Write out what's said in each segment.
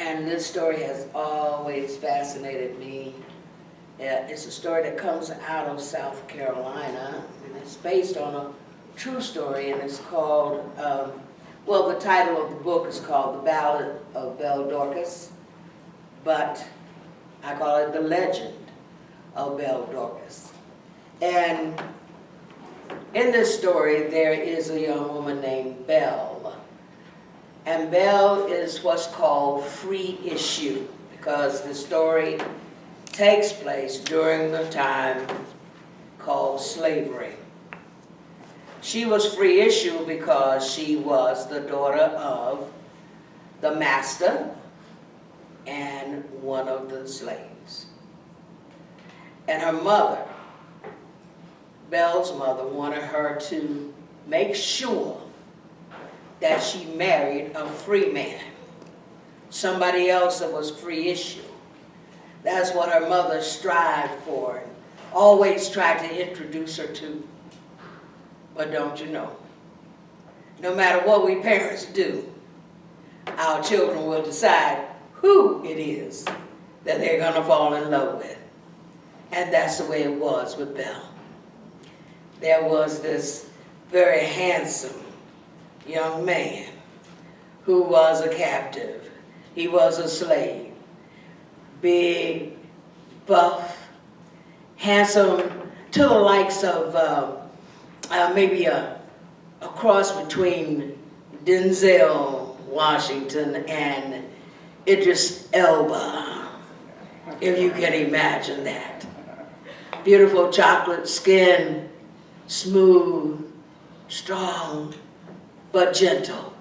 And this story has always fascinated me. It's a story that comes out of South Carolina, and it's based on a true story, and it's called, well, the title of the book is called The Ballad of Belle Dorcas, but I call it The Legend of Belle Dorcas. And in this story, there is a young woman named Belle. And Belle is what's called free issue, because the story takes place during the time called slavery. She was free issue because she was the daughter of the master and one of the slaves. And her mother, Belle's mother, wanted her to make sure that she married a free man, somebody else that was free issue. That's what her mother strived for and always tried to introduce her to. But don't you know, no matter what we parents do, our children will decide who it is that they're going to fall in love with. And that's the way it was with Belle. There was this very handsome young man who was a captive. He was a slave. Big, buff, handsome, to the likes of maybe a cross between Denzel Washington and Idris Elba, if you can imagine that. Beautiful chocolate skin, smooth, strong, but gentle.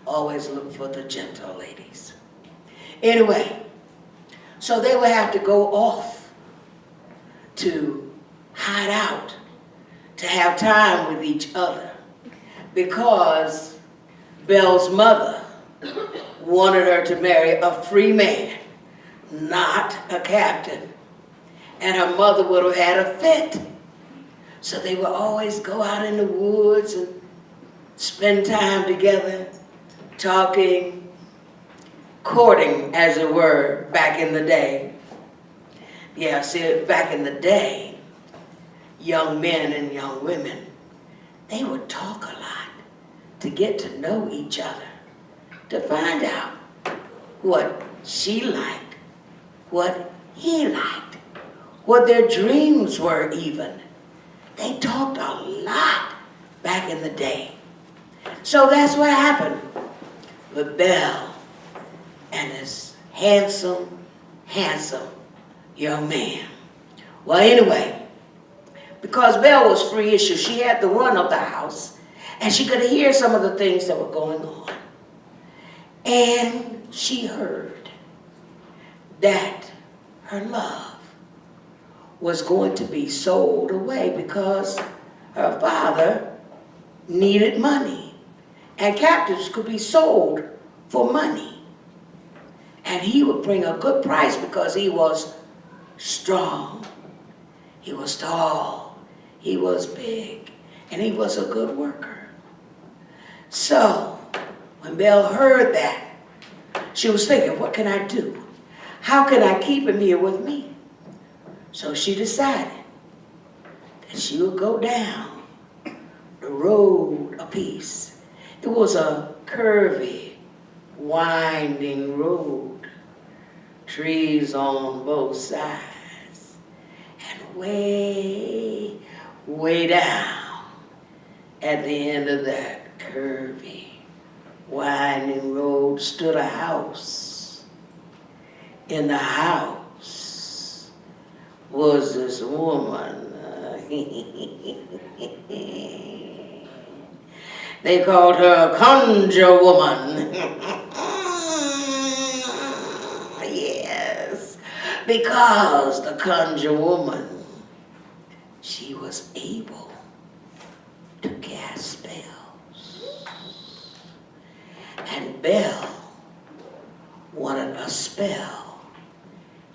Always look for the gentle ladies. Anyway, so they would have to go off to hide out, to have time with each other, because Belle's mother wanted her to marry a free man, not a captive. And her mother would have had a fit. So they would always go out in the woods and spend time together, talking, courting, as it were, back in the day. Yeah, see, back in the day, young men and young women, they would talk a lot to get to know each other, to find out what she liked, what he liked, what their dreams were even. They talked a lot back in the day. So that's what happened with Belle and this handsome, handsome young man. Well, anyway, because Belle was free issue, she had the run of the house, and she could hear some of the things that were going on. And she heard that her love was going to be sold away because her father needed money. And captives could be sold for money. And he would bring a good price because he was strong, he was tall, he was big, and he was a good worker. So when Belle heard that, she was thinking, what can I do? How can I keep him here with me? So she decided that she would go down the road a piece. It was a curvy, winding road, trees on both sides, and way, way down at the end of that curvy, winding road stood a house. In the house was this woman. They called her a conjure woman. Yes, because the conjure woman, she was able to cast spells. And Belle wanted a spell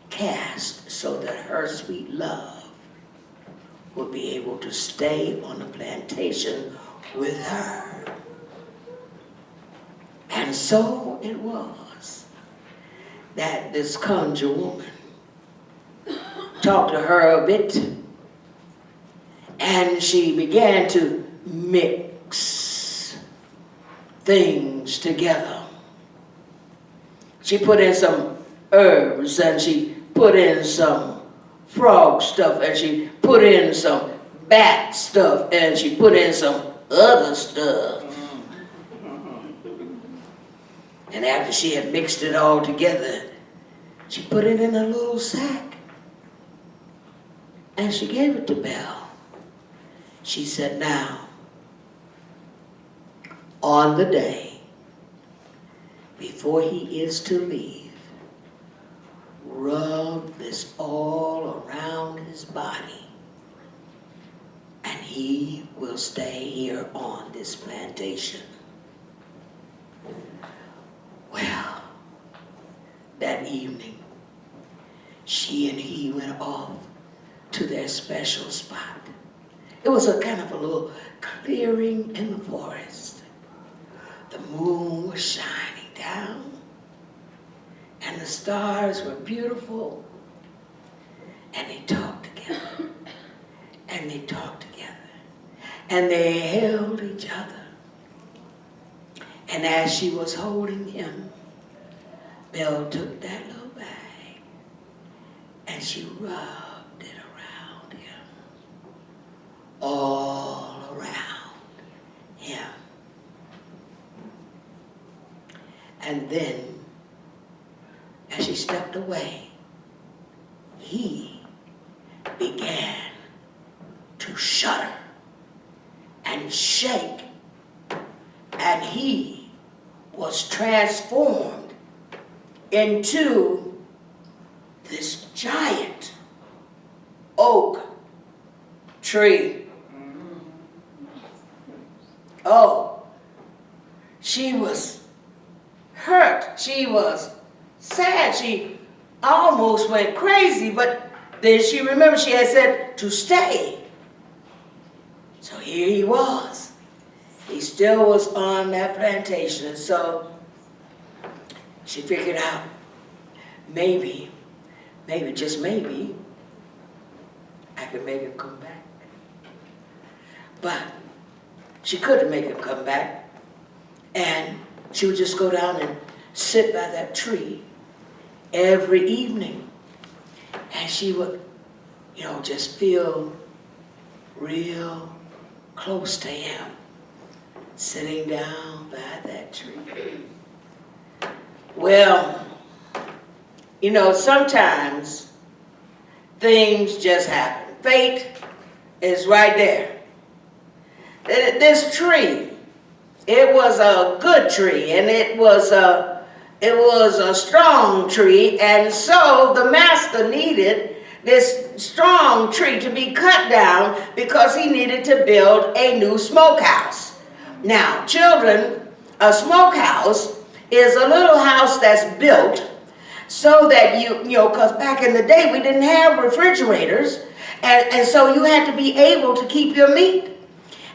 cast so that her sweet love would be able to stay on the plantation with her. And so it was that this conjure woman talked to her a bit, and she began to mix things together. She put in some herbs, and she put in some frog stuff, and she put in some bat stuff, and she put in some other stuff. And after she had mixed it all together, she put it in a little sack, and she gave it to Belle. She said, now, on the day before he is to leave, rub this all around his body, and he will stay here on this plantation. Well, that evening, she and he went off to their special spot. It was a kind of a little clearing in the forest. The moon was shining down, and the stars were beautiful, and they talked together, and they talked together, and they held each other. And as she was holding him, Belle took that little bag and she rubbed it around him, all around him. And then, as she stepped away, he began to shudder and shake, and he was transformed into this giant oak tree. Oh, she was hurt. She was sad. She almost went crazy, but then she remembered she had said to stay. So here he was. He still was on that plantation, and so she figured out, maybe, just maybe, I could make him come back. But she couldn't make him come back, and she would just go down and sit by that tree every evening, and she would, just feel real close to him, sitting down by that tree. Well, sometimes things just happen. Fate is right there. This tree, it was a good tree, and it was a strong tree, and so the master needed this strong tree to be cut down because he needed to build a new smokehouse. Now, children, a smokehouse is a little house that's built so that because back in the day we didn't have refrigerators, and so you had to be able to keep your meat.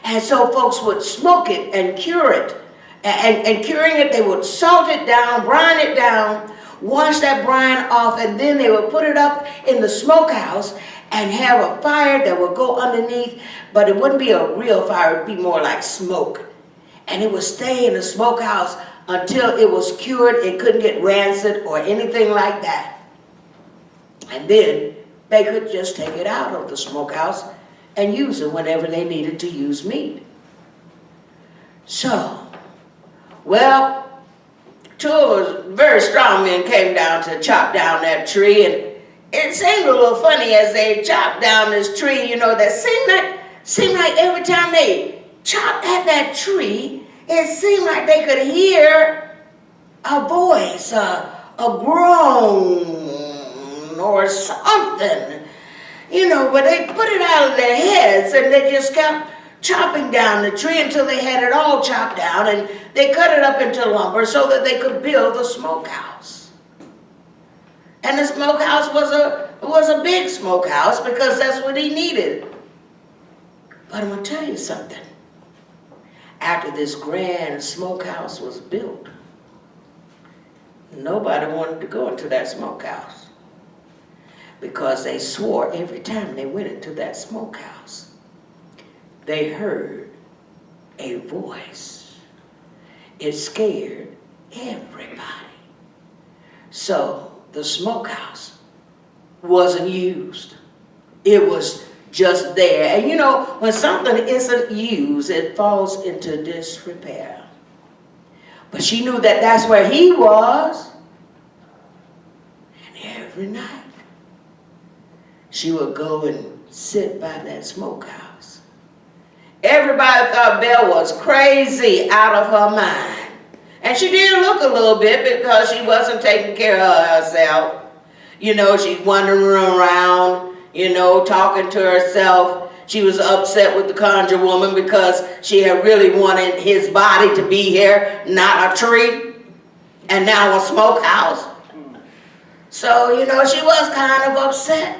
And so folks would smoke it and cure it. And curing it, they would salt it down, brine it down, wash that brine off, and then they would put it up in the smokehouse and have a fire that would go underneath, but it wouldn't be a real fire, it would be more like smoke. And it would stay in the smokehouse until it was cured. It couldn't get rancid or anything like that. And then they could just take it out of the smokehouse and use it whenever they needed to use meat. So, well, two of us very strong men came down to chop down that tree, and it seemed a little funny as they chopped down this tree, that seemed like every time they chopped at that tree, it seemed like they could hear a voice, a groan or something, but they put it out of their heads, and they just kept chopping down the tree until they had it all chopped down, and they cut it up into lumber so that they could build the smokehouse. And the smokehouse was a big smokehouse because that's what he needed. But I'm going to tell you something. After this grand smokehouse was built, nobody wanted to go into that smokehouse because they swore every time they went into that smokehouse, they heard a voice. It scared everybody. So the smokehouse wasn't used. It was just there. And you know, when something isn't used, it falls into disrepair. But she knew that that's where he was. And every night, she would go and sit by that smokehouse. Everybody thought Belle was crazy, out of her mind. And she did look a little bit because she wasn't taking care of herself. You know, she's wandering around, you know, talking to herself. She was upset with the conjure woman because she had really wanted his body to be here, not a tree, and now a smokehouse. So, you know, she was kind of upset.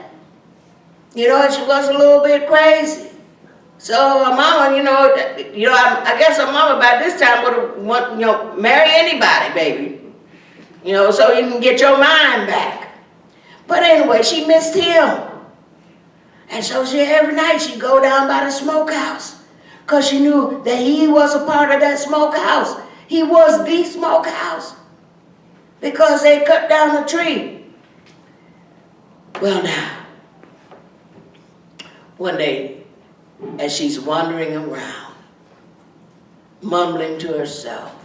You know, and she was a little bit crazy. So her mama, you know, I guess her mama by this time would have want, you know, marry anybody, baby. You know, so you can get your mind back. But anyway, she missed him. And so every night she'd go down by the smokehouse because she knew that he was a part of that smokehouse. He was the smokehouse because they cut down the tree. Well, now, one day, as she's wandering around, mumbling to herself,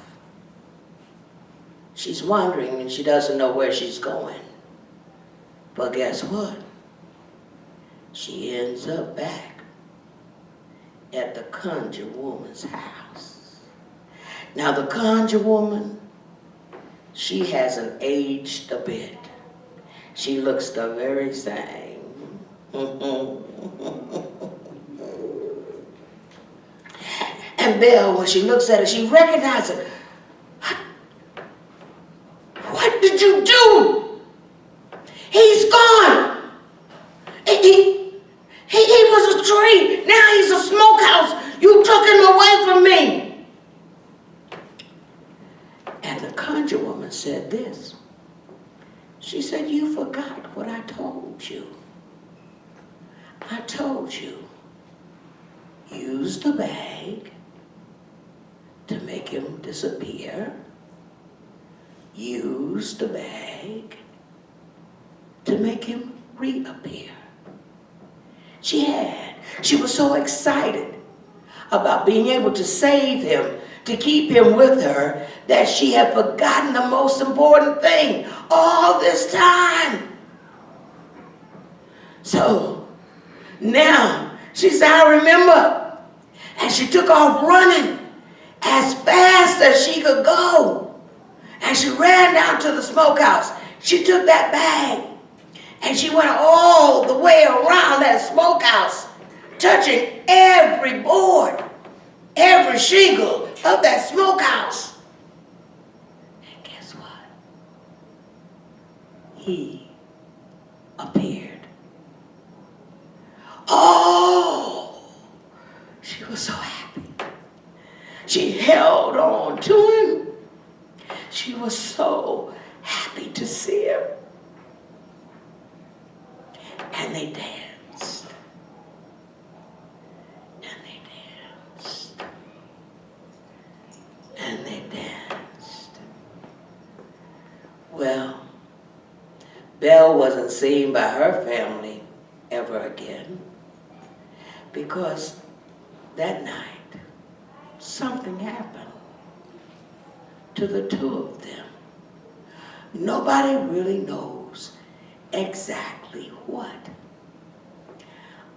she's wandering and she doesn't know where she's going. But guess what? She ends up back at the conjure woman's house. Now the conjure woman, she hasn't aged a bit. She looks the very same. And Belle, when she looks at her, she recognizes her. What did you do? He's gone. He was a tree. Now he's a smokehouse. You took him away from me. And the conjure woman said this. She said, you forgot what I told you. I told you, use the bag to make him disappear. Use the bag to make him reappear. She was so excited about being able to save him, to keep him with her, that she had forgotten the most important thing all this time. So now she said, I remember. And she took off running as fast as she could go. And she ran down to the smokehouse. She took that bag and she went all the way around that smokehouse, touching every board, every shingle of that smokehouse. And guess what? He appeared. Oh, she was so happy. She held on to him. She was so happy to see him. And they danced. And they danced. And they danced. Well, Belle wasn't seen by her family ever again because that night something happened to the two of them. Nobody really knows exactly what.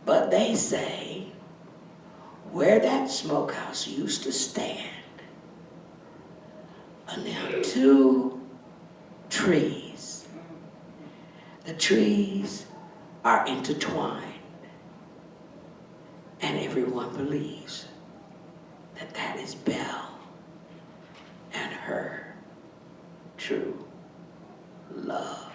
But they say where that smokehouse used to stand are now two trees. The trees are intertwined, and everyone believes that that is Belle and her true love.